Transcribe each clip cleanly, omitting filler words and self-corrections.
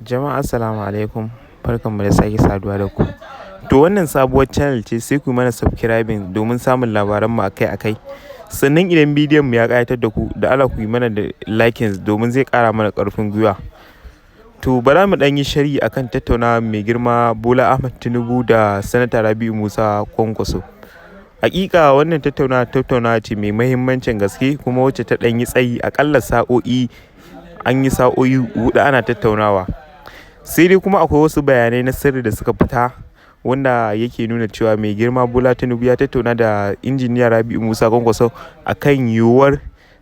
Jama'a assalamu alaikum, barkanmu da sake saduwa da ku. To wannan sabuwar channel ce, sai ku mana subscribing domin samun labaran mu akai-akai. Sannan idan bidiyon mu ya ƙayatar da ku, da Allah ku yi mana da likes domin zai ƙara mana ƙarfin gwiwa. To bara mu ɗan yi sharhi akan tattaunawa mai girma Bola Ahmed Tunubu da Sanata Rabi'u Musa Kwankwaso. Hakika wannan tattaunawa ce mai mahimmancin gaske kuma wacce ta ɗan yi tsayi aƙalla sa'o'i, an yi sa'o'i 4 ana tattaunawa. Sai dai kuma akwai wasu bayanai na sirri da suka fita wanda yake nuna cewa mai girma Bola Tinubu ya tattauna da injiniya Rabi'u Musa Kwankwaso akan yiwuwar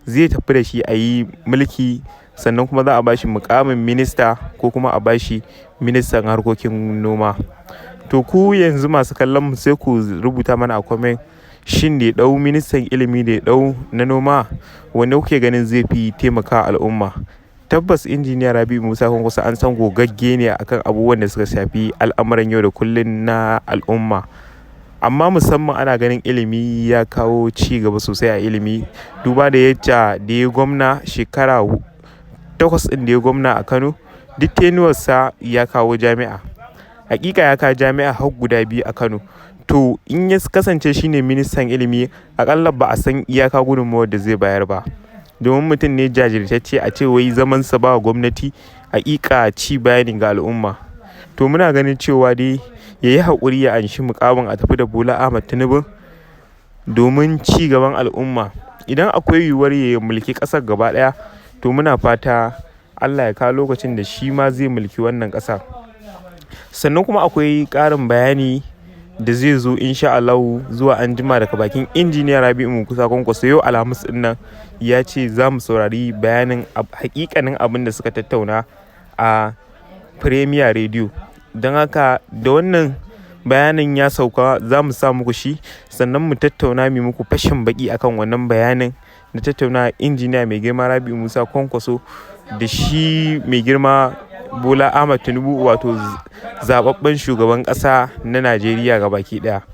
zai tafi da shi a yi mulki, sannan kuma za a bashi mukamin minista ko kuma a bashi ministan harkokin noma. To ku yanzu masu kallon mu sai ku rubuta mana a comment, shin da ya dau ministan ilimi da ya dau na noma, wanda kuke ganin zai fi taimaka al'umma? Tabbas injiniya Rabi'u Musa Kwankwaso an san gogagge ne akan abubuwan da suka shafi al'amuran yau da kullun na al'umma. Amma musamman ana ganin ilimi ya kawo ci gaba sosai a ilimi, duba da yadda da ya gwamna shekara 8 ɗin da ya gwamna a Kano, duk tenuwarsa ya kawo jami'a. Hakika ya kawo jami'a har guda 2 a Kano. To in ya kasance shine ministan ilimi, akalla ba a san iyaka gudunmawar da zai bayar ba. Domin mutum ne jajirtacce, a ce wai zamansa ba gwamnati hakika ci bayani ga al'umma. To muna ganin cewa dai ya yi haƙuri ya anshi mukamin a tafi da Bola Ahmed Tinubu domin ci gaban al'umma. Idan akwai yiwuwar ya mulki ƙasar gaba ɗaya, to muna fata Allah ya kawo lokacin da shi ma zai mulki wannan ƙasa. Sannan kuma akwai ƙarin bayani da zai zo insha Allah zuwa anjima daga bakin injiniya Rabi'u Musa Kwankwaso. Yau Alhamis din nan ya ce za mu saurari bayanin hakikanin abin da suka tattauna a Premier Radio. Don haka da wannan bayanin ya sauka za mu sa muku shi, sannan mu tattauna mu muku fashin baki akan wannan bayanin da tattauna injiniya mai girma Rabi'u Musa Kwankwaso da shi mai girma Bola Ahmed Tinubu, wato zababben shugaban ƙasa na Najeriya gabaki ɗaya.